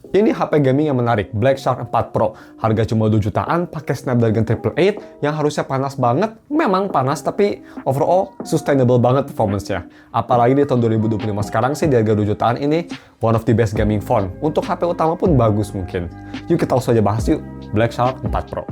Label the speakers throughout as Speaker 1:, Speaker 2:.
Speaker 1: Ini HP gaming yang menarik, Black Shark 4 Pro. Harga cuma 2 jutaan, pakai Snapdragon 888 yang harusnya panas banget. Memang panas, tapi overall sustainable banget performance-nya. Apalagi di tahun 2025 sekarang sih, di harga 2 jutaan ini one of the best gaming phone. Untuk HP utama pun bagus mungkin. Yuk kita langsung aja bahas yuk, Black Shark 4 Pro.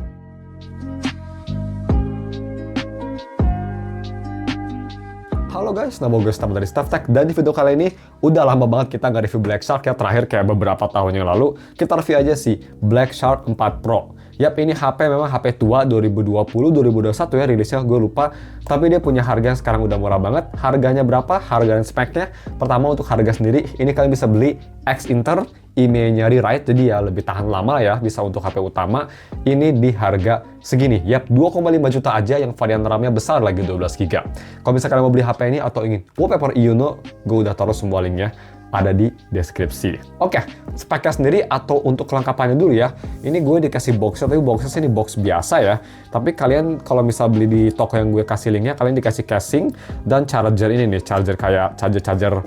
Speaker 1: Halo guys, nama gue Stam dari Stuff Tech, dan di video kali ini udah lama banget kita nggak review Black Shark ya, terakhir kayak beberapa tahun yang lalu. Kita review aja sih Black Shark 4 Pro. Yap, ini HP memang HP tua 2020-2021 ya rilisnya, gue lupa. Tapi dia punya harga yang sekarang udah murah banget. Harganya berapa? Harga dan speknya. Pertama untuk harga sendiri, ini kalian bisa beli X Inter, IMEI-nya rewrite, jadi ya lebih tahan lama ya, bisa untuk HP utama. Ini di harga segini, yap 2,5 juta aja, yang varian RAM-nya besar lagi 12GB. Kalau misalkan kalian mau beli HP ini atau ingin wallpaper Iono, gue udah taruh semua linknya ada di deskripsi. Oke, speknya sendiri atau untuk kelengkapannya dulu ya. Ini gue dikasih boxnya, tapi boxnya ini box biasa ya. Tapi kalian kalau misal beli di toko yang gue kasih linknya, kalian dikasih casing dan charger ini nih, charger kayak charger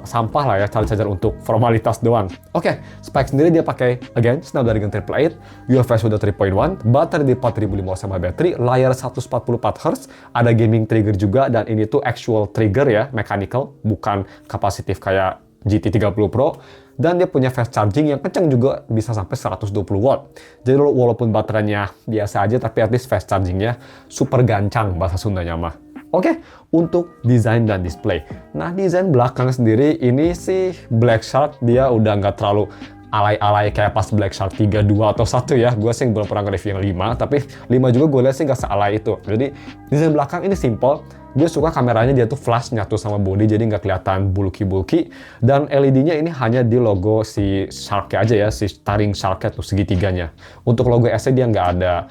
Speaker 1: sampah lah ya, charger untuk formalitas doang. Oke, spek sendiri dia pakai again Snapdragon 888, UFS sudah 3.1, baterai di 4500 mAh baterai, layar 144Hz, ada gaming trigger juga, dan ini tuh actual trigger ya, mechanical, bukan kapasitif kayak GT30 Pro. Dan dia punya fast charging yang kenceng juga, bisa sampai 120 watt. Jadi walaupun baterainya biasa aja, tapi at least fast chargingnya super gancang bahasa Sundanya mah. Oke, untuk desain dan display. Nah, desain belakang sendiri ini sih Black Shark dia udah nggak terlalu alay-alay kayak pas Black Shark 3, 2, atau 1 ya. Gue sih belum pernah nge-review yang 5, tapi 5 juga gue lihat sih nggak sealay itu. Jadi, desain belakang ini simple. Gue suka kameranya dia tuh flash nyatu sama body, jadi nggak kelihatan bulky-bulky. Dan LED-nya ini hanya di logo si Shark aja ya, si taring Shark tuh segitiganya. Untuk logo S dia nggak ada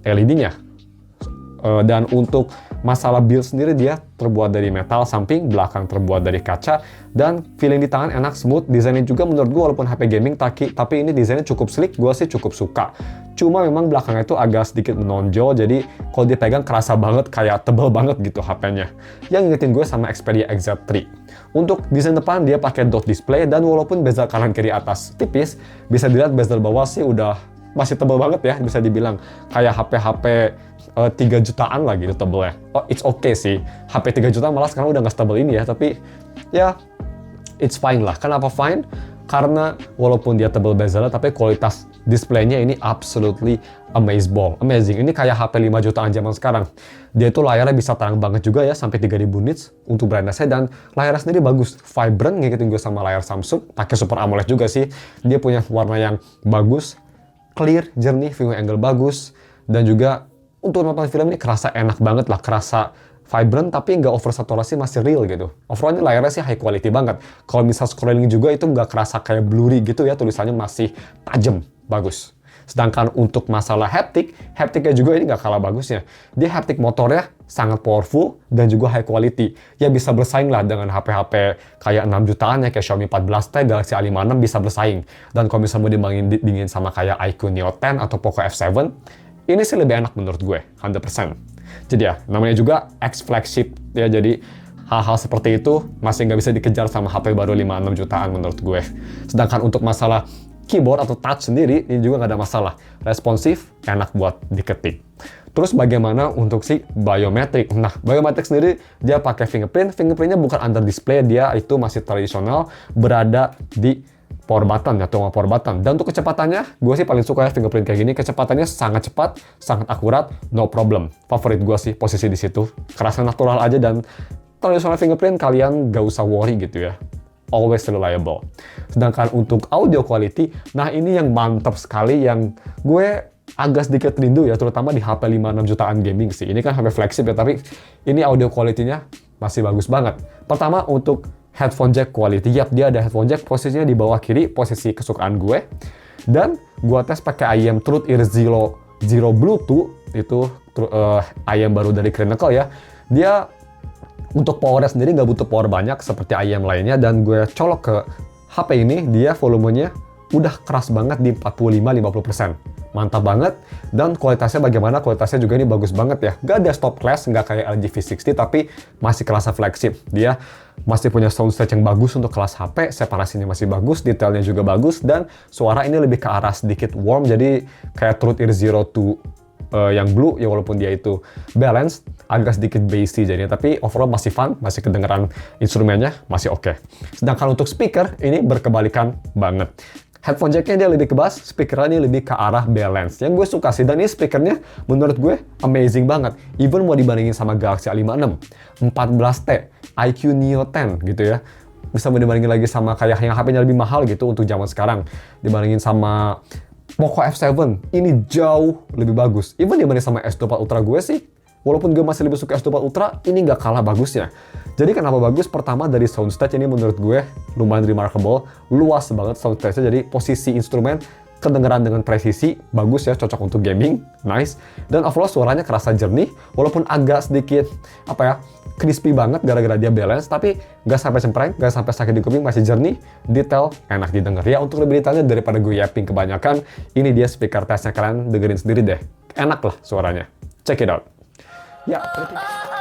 Speaker 1: LED-nya. Dan untuk masalah build sendiri dia terbuat dari metal samping, belakang terbuat dari kaca, dan feeling di tangan enak, smooth. Desainnya juga menurut gue walaupun HP gaming tapi ini desainnya cukup sleek, gue sih cukup suka. Cuma memang belakangnya itu agak sedikit menonjol, jadi kalau dipegang kerasa banget kayak tebel banget gitu HP-nya. Yang ngingetin gue sama Xperia XZ3. Untuk desain depan dia pakai dot display, dan walaupun bezel kanan kiri atas tipis, bisa dilihat bezel bawah sih udah masih tebel banget ya, bisa dibilang kayak HP-HP 3 jutaan lah gitu tebelnya. Oh, it's okay sih. HP 3 juta malah sekarang udah nggak setebel ini ya, tapi ya it's fine lah. Kenapa fine? Karena walaupun dia tebel bezelnya, tapi kualitas displaynya ini absolutely amazing. Ini kayak HP 5 jutaan zaman sekarang. Dia itu layarnya bisa terang banget juga ya, sampai 3000 nits untuk brightness-nya, dan layarnya sendiri bagus, vibrant, ngikutin gue sama layar Samsung, pakai Super AMOLED juga sih. Dia punya warna yang bagus, clear, jernih, viewing angle bagus, dan juga untuk nonton film ini kerasa enak banget lah, kerasa vibrant tapi nggak oversaturasi, masih real gitu. Overall ini layarnya sih high quality banget. Kalau misal scrolling juga itu nggak kerasa kayak blurry gitu ya, tulisannya masih tajam, bagus. Sedangkan untuk masalah haptiknya juga ini nggak kalah bagusnya. Dia haptik motornya sangat powerful dan juga high quality. Ya bisa bersaing lah dengan HP-HP kayak 6 jutaan ya, kayak Xiaomi 14T, Galaxy A56 bisa bersaing. Dan kalau misalnya mau dibandingin sama kayak iQOO Neo 10 atau Poco F7, ini sih lebih enak menurut gue, 100%. Jadi ya, namanya juga X flagship ya, jadi hal-hal seperti itu masih nggak bisa dikejar sama HP baru 5-6 jutaan menurut gue. Sedangkan untuk masalah keyboard atau touch sendiri, ini juga nggak ada masalah. Responsif, enak buat diketik. Terus bagaimana untuk si biometrik? Nah, biometrik sendiri dia pakai fingerprint. Fingerprintnya bukan under display, dia itu masih tradisional, berada di power button ya, tombol power button. Dan untuk kecepatannya, gue sih paling suka ya fingerprint kayak gini. Kecepatannya sangat cepat, sangat akurat, no problem. Favorit gue sih posisi di situ. Kerasa natural aja, dan tradisional fingerprint kalian gak usah worry gitu ya. Always reliable. Sedangkan untuk audio quality, nah ini yang mantap sekali, yang gue agak sedikit rindu ya, terutama di HP 5-6 jutaan gaming sih. Ini kan HP flagship ya, tapi ini audio quality-nya masih bagus banget. Pertama untuk headphone jack quality. Yap, dia ada headphone jack, posisinya di bawah kiri, posisi kesukaan gue. Dan gue tes pakai IM Truth Ear Zero Bluetooth, itu IM baru dari Crinacle ya. Dia untuk powernya sendiri nggak butuh power banyak seperti IM lainnya, dan gue colok ke HP ini, dia volumenya udah keras banget di 45-50%. mantap banget. Dan kualitasnya bagaimana? Kualitasnya juga ini bagus banget ya. Gak ada stop class, nggak kayak LG V60, tapi masih kerasa flagship. Dia masih punya soundstage yang bagus untuk kelas HP, separasinya masih bagus, detailnya juga bagus, dan suara ini lebih ke arah sedikit warm, jadi kayak Truth Ear Zero 2 yang blue, ya walaupun dia itu balance, agak sedikit bassy jadinya, tapi overall masih fun, masih kedengeran instrumennya, masih oke. Sedangkan untuk speaker, ini berkebalikan banget. Headphone jacknya dia lebih ke bass, speakernya ini lebih ke arah balance. Yang gue suka sih, dan ini speakernya menurut gue amazing banget. Even mau dibandingin sama Galaxy A56, 14T, iQ Neo 10 gitu ya. Bisa dibandingin lagi sama kayak yang HP-nya lebih mahal gitu untuk zaman sekarang. Dibandingin sama Poco F7, ini jauh lebih bagus. Even dibanding sama S24 Ultra gue sih, walaupun gue masih lebih suka S24 Ultra, ini nggak kalah bagusnya. Jadi kenapa bagus? Pertama dari soundstage ini menurut gue lumayan remarkable, luas banget soundstage-nya, jadi posisi instrumen kedengeran dengan presisi, bagus ya, cocok untuk gaming, nice. Dan overall suaranya kerasa jernih, walaupun agak sedikit, crispy banget gara-gara dia balance, tapi nggak sampai cempreng, nggak sampai sakit di kuping, masih jernih, detail, enak didengar. Ya untuk lebih detailnya daripada gue yapping kebanyakan, ini dia speaker testnya, kalian dengerin sendiri deh. Enak lah suaranya. Check it out. Ya, check it out.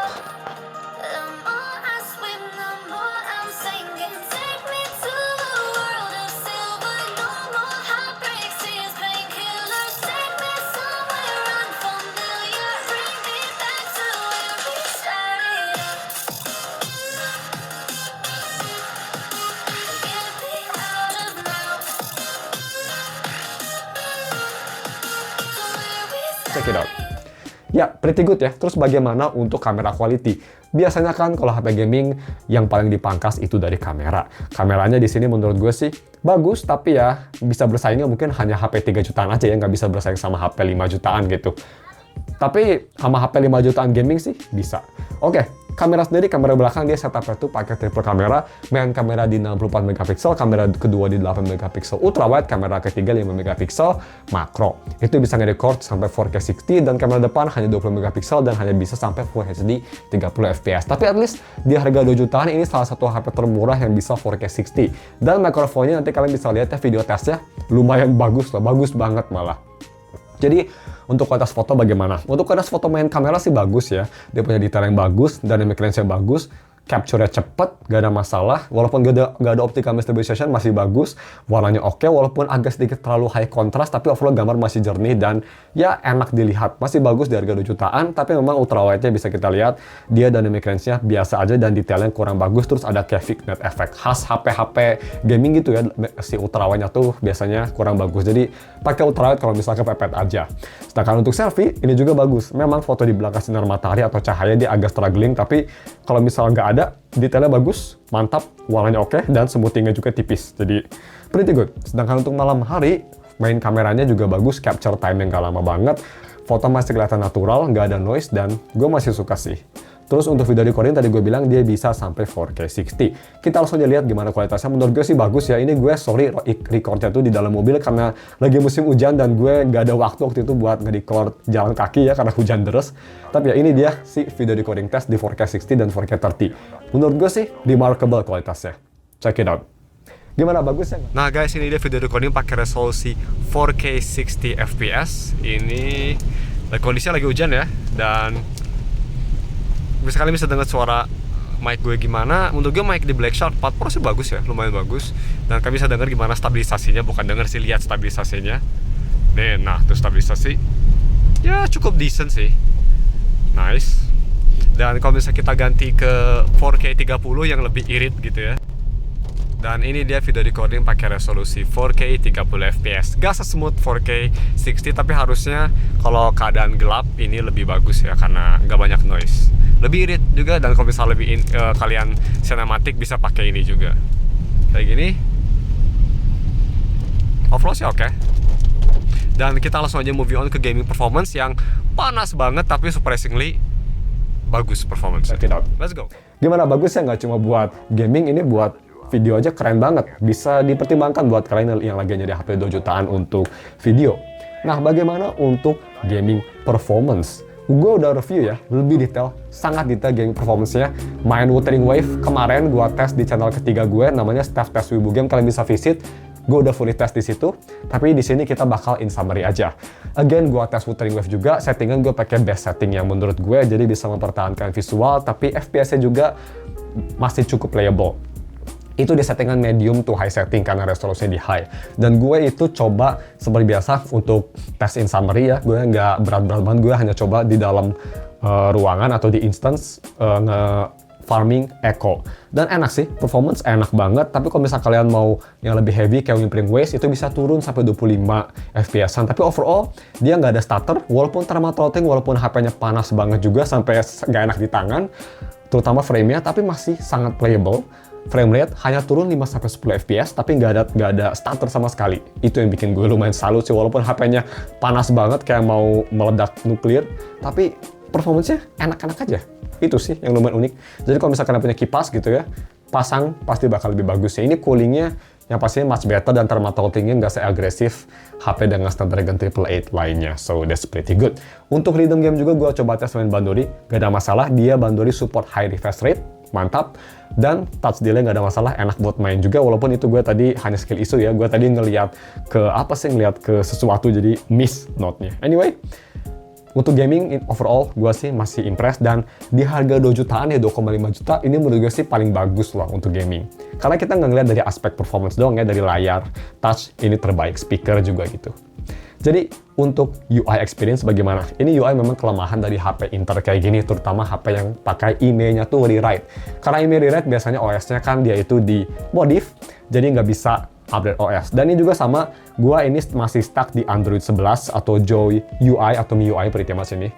Speaker 1: Ya, pretty good ya. Terus bagaimana untuk kamera quality? Biasanya kan kalau HP gaming yang paling dipangkas itu dari kamera. Kameranya di sini menurut gue sih bagus, tapi ya bisa bersaingnya mungkin hanya HP 3 jutaan aja ya, nggak bisa bersaing sama HP 5 jutaan gitu. Tapi sama HP 5 jutaan gaming sih bisa. Oke, kamera sendiri, kamera belakang dia setupnya tuh pakai triple kamera, main kamera di 64 megapiksel, kamera kedua di 8 megapiksel ultra wide, kamera ketiga 5 megapiksel makro. Itu bisa nge-record sampai 4K 60, dan kamera depan hanya 20 megapiksel dan hanya bisa sampai Full HD 30 fps. Tapi at least di harga 2 jutaan ini salah satu HP termurah yang bisa 4K 60. Dan mikrofonnya nanti kalian bisa lihat ya video tesnya, lumayan bagus lah, bagus banget malah. Jadi untuk kualitas foto bagaimana? Untuk kualitas foto main kamera sih bagus ya. Dia punya detail yang bagus, dynamic range-nya bagus, capture-nya cepet, gak ada masalah. Walaupun gak ada optical stabilization masih bagus, warnanya oke, walaupun agak sedikit terlalu high contrast, tapi overall gambar masih jernih dan ya enak dilihat. Masih bagus di harga 2 jutaan, tapi memang ultra wide-nya bisa kita lihat, dia dynamic range-nya biasa aja dan detailnya kurang bagus, terus ada kayak vignette effect. Khas HP-HP gaming gitu ya, si ultra wide-nya tuh biasanya kurang bagus. Jadi pakai ultra wide kalau misalnya kepepet aja. Sedangkan untuk selfie, ini juga bagus. Memang foto di belakang sinar matahari atau cahaya dia agak struggling, tapi kalau misalnya nggak ada, detailnya bagus, mantap, warnanya oke, dan smoothing-nya juga tipis. Jadi, pretty good. Sedangkan untuk malam hari, main kameranya juga bagus, capture time yang nggak lama banget, foto masih kelihatan natural, nggak ada noise, dan gue masih suka sih. Terus untuk video recording tadi gue bilang dia bisa sampai 4K 60. Kita langsung aja lihat gimana kualitasnya. Menurut gue sih bagus ya. Ini gue recordnya tuh di dalam mobil karena lagi musim hujan dan gue nggak ada waktu itu buat nge-record jalan kaki ya karena hujan deras. Tapi ya ini dia si video recording test di 4K 60 dan 4K 30. Menurut gue sih remarkable kualitasnya. Check it out. Gimana, bagusnya? Nah guys, ini dia video recording pakai resolusi 4K 60 fps. Ini kondisinya lagi hujan ya, dan kalian bisa dengar suara mic gue gimana. Menurut gue mic di Black Shark 4 Pro sih bagus ya, lumayan bagus. Dan kalian bisa dengar gimana stabilisasinya, bukan denger sih, lihat stabilisasinya. Nih, nah tuh stabilisasi. Ya cukup decent sih. Nice. Dan kalau misalnya kita ganti ke 4K 30 yang lebih irit gitu ya. Dan ini dia video recording pakai resolusi 4K 30 fps. Gak se-smooth 4K 60, tapi harusnya kalau keadaan gelap ini lebih bagus ya karena nggak banyak noise. Lebih irit juga, dan kalau misalnya lebih kalian cinematic bisa pakai ini juga. Kayak gini. Overall sih oke. Dan kita langsung aja moving on ke gaming performance yang panas banget tapi surprisingly bagus performance. Check it out. Let's go. Gimana, bagusnya? Nggak cuma buat gaming, ini buat video aja keren banget. Bisa dipertimbangkan buat kalian yang lagi nyari HP 2 jutaan untuk video. Nah, bagaimana untuk gaming performance? Gue udah review ya, lebih detail, sangat detail gaming performance-nya. Main Wuthering Wave kemarin gue tes di channel ketiga gue, namanya Staff Test Wibu Game, kalian bisa visit. gue udah fully test di situ, tapi di sini kita bakal in summary aja. Again, gue tes Wuthering Waves juga, settingan gue pakai best setting yang menurut gue, jadi bisa mempertahankan visual, tapi FPS-nya juga masih cukup playable. Itu di settingan medium to high setting karena resolusinya di high. Dan gue itu coba seperti biasa untuk tes in summary ya, gue nggak berat-berat banget, gue hanya coba di dalam ruangan atau di instance farming echo. Dan enak sih, performance enak banget, tapi kalau misal kalian mau yang lebih heavy kayak Wuthering Waves itu bisa turun sampai 25 fps-an. Tapi overall dia nggak ada stutter, walaupun thermal throttling, walaupun HP-nya panas banget juga sampai nggak enak di tangan, terutama frame-nya, tapi masih sangat playable. Frame rate hanya turun 5-10 fps, tapi nggak ada stutter sama sekali. Itu yang bikin gue lumayan salut sih, walaupun HP-nya panas banget kayak mau meledak nuklir, tapi performance-nya enak-enak aja. Itu sih yang lumayan unik. Jadi kalau misalkan punya kipas gitu ya, pasang pasti bakal lebih bagus ya. Ini coolingnya yang pastinya much better dan thermal throttling-nya nggak seagresif HP dengan Snapdragon 888 lainnya. So that's pretty good. Untuk rhythm game juga gue coba tes main Bandori, gak ada masalah. Dia Bandori support high refresh rate, mantap. Dan touch delay nggak ada masalah, enak buat main juga. Walaupun itu gue tadi hanya skill issue ya. Gue tadi ngeliat ke sesuatu jadi miss note-nya. Anyway, untuk gaming overall gue sih masih impressed, dan di harga 2 jutaan ya 2,5 juta ini menurut gue sih paling bagus lah untuk gaming. Karena kita nggak ngeliat dari aspek performance doang ya, dari layar, touch ini terbaik, speaker juga gitu. Jadi untuk UI experience bagaimana? Ini UI memang kelemahan dari HP Inter kayak gini, terutama HP yang pakai IMEI-nya tuh rewrite. Karena IMEI rewrite biasanya OS-nya kan dia itu di modif, jadi nggak bisa update OS. Dan ini juga sama, gua ini masih stuck di Android 11 atau Joy UI atau MIUI pretty much ini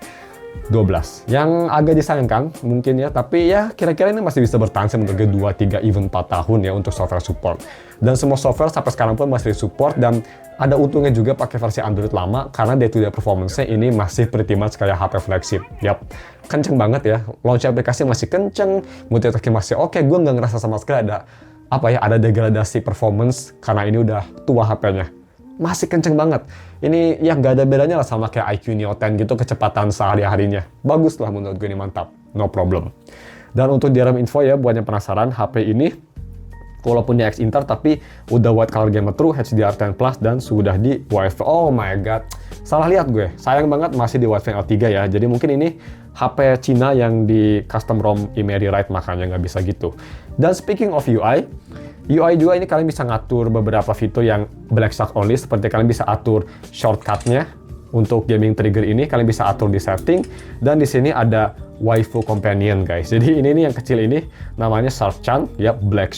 Speaker 1: 12. Yang agak disayangkan mungkin ya, tapi ya kira-kira ini masih bisa bertahan menurut gue 2, 3, even 4 tahun ya untuk software support. Dan semua software sampai sekarang pun masih support, dan ada untungnya juga pakai versi Android lama karena day-to-day performance-nya ini masih pretty much kayak HP flagship. Yap, kenceng banget ya. Launch aplikasi masih kenceng, multitasking masih oke. Gue nggak ngerasa sama sekali ada degradasi performance karena ini udah tua HP-nya. Masih kenceng banget. Ini ya nggak ada bedanya lah sama kayak iQOO Neo 10 gitu kecepatan sehari-harinya. Bagus lah menurut gue ini, mantap. No problem. Dan untuk DRM info ya, buat yang penasaran, HP ini walaupun di X Inter tapi udah white color gamer true, HDR10 Plus, dan sudah di Wi-Fi. Oh my god. Salah lihat gue. Sayang banget masih di Wi-Fi L3 ya. Jadi mungkin ini HP Cina yang di custom ROM IMEI rewrite, makanya nggak bisa gitu. Dan speaking of UI juga ini kalian bisa ngatur beberapa fitur yang Black Shark only, seperti kalian bisa atur shortcut-nya untuk gaming trigger ini, kalian bisa atur di setting, dan di sini ada waifu companion guys. Jadi ini nih yang kecil ini namanya Shark-chan, ya Black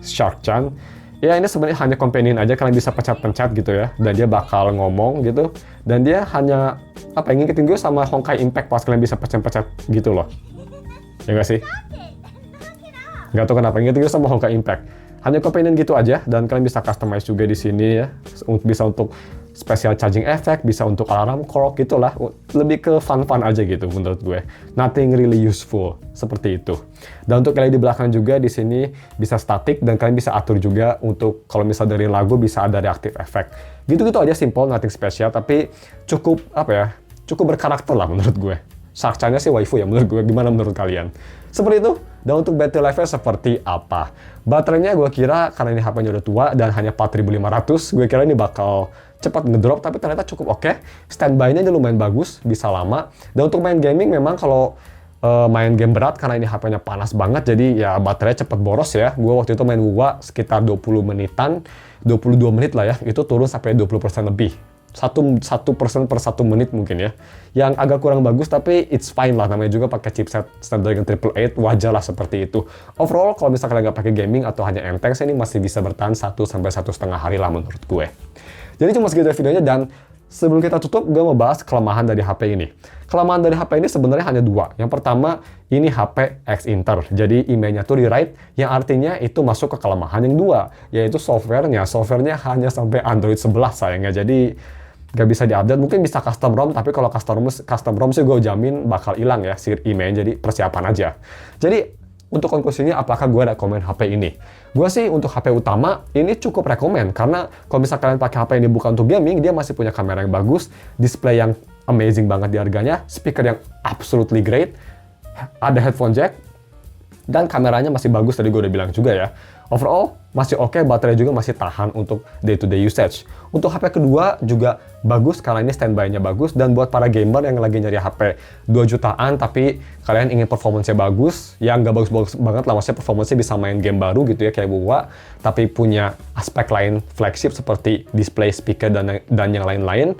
Speaker 1: Shark-chan. Ya ini sebenarnya hanya companion aja, kalian bisa pencet-pencet gitu ya, dan dia bakal ngomong gitu, dan dia hanya ngingetin gue sama Honkai Impact pas kalian bisa pencet-pencet gitu loh. Ya nggak sih? Nggak tahu kenapa ngingetin gue sama Honkai Impact. Hanya companion gitu aja, dan kalian bisa customize juga di sini ya. Bisa untuk special charging effect, bisa untuk alarm clock gitulah. Lebih ke fun-fun aja gitu menurut gue. Nothing really useful seperti itu. Dan untuk LED di belakang juga di sini bisa static, dan kalian bisa atur juga untuk kalau misal dari lagu bisa ada reactive effect. Gitu-gitu aja, simple, nothing special, tapi cukup cukup berkarakter lah menurut gue. Shark-channya sih waifu ya menurut gue. Gimana menurut kalian? Seperti itu. Dan untuk battery life-nya seperti apa? Baterainya gue kira karena ini HP-nya udah tua dan hanya 4500, gue kira ini bakal cepat ngedrop, tapi ternyata cukup oke. Standby-nya dia lumayan bagus, bisa lama. Dan untuk main gaming memang kalau main game berat karena ini HP-nya panas banget, jadi ya baterainya cepet boros ya. Gue waktu itu main WoW sekitar 20 menitan, 22 menit lah ya, itu turun sampai 20% lebih. 1% per 1 menit mungkin ya. Yang agak kurang bagus, tapi it's fine lah, namanya juga pakai chipset Snapdragon 888, wajar lah seperti itu. Overall, kalau misalkan nggak pakai gaming atau hanya enteng, ini masih bisa bertahan 1 sampai 1,5 hari lah menurut gue. Jadi cuma segitu videonya, dan sebelum kita tutup, gue mau bahas kelemahan dari HP ini. Kelemahan dari HP ini sebenarnya hanya 2. Yang pertama, ini HP X Inter. Jadi IMEI-nya tuh rewrite, yang artinya itu masuk ke kelemahan yang 2, yaitu softwarenya. Softwarenya hanya sampai Android 11 sayangnya. Jadi nggak bisa diupdate, mungkin bisa custom ROM, tapi kalau custom ROM sih gue jamin bakal hilang ya si IMEI, jadi persiapan aja. Jadi untuk konklusinya, apakah gue rekomen HP ini? Gue sih untuk HP utama ini cukup rekomen, karena kalau misalnya kalian pakai HP ini bukan untuk gaming, dia masih punya kamera yang bagus, display yang amazing banget di harganya, speaker yang absolutely great, ada headphone jack, dan kameranya masih bagus, tadi gue udah bilang juga ya. Overall, masih oke, baterai juga masih tahan untuk day-to-day usage. Untuk HP kedua juga bagus karena ini standby-nya bagus, dan buat para gamer yang lagi nyari HP 2 jutaan tapi kalian ingin performance-nya bagus, ya nggak bagus-bagus banget lah, maksudnya performance-nya bisa main game baru gitu ya kayak Wuwa, tapi punya aspek lain flagship seperti display, speaker, dan yang lain-lain,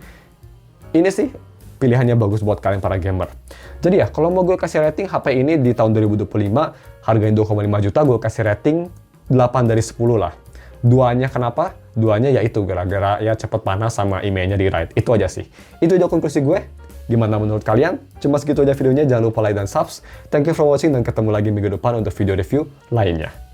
Speaker 1: ini sih pilihannya bagus buat kalian para gamer. Jadi ya, kalau mau gue kasih rating HP ini di tahun 2025, harganya 2,5 juta, gue kasih rating 8 dari 10 lah. Duanya kenapa? Duanya yaitu gara-gara ya cepet panas sama emailnya di write. Itu aja sih. Itu aja konklusi gue. Gimana menurut kalian? Cuma segitu aja videonya. Jangan lupa like dan subs. Thank you for watching dan ketemu lagi minggu depan untuk video review lainnya.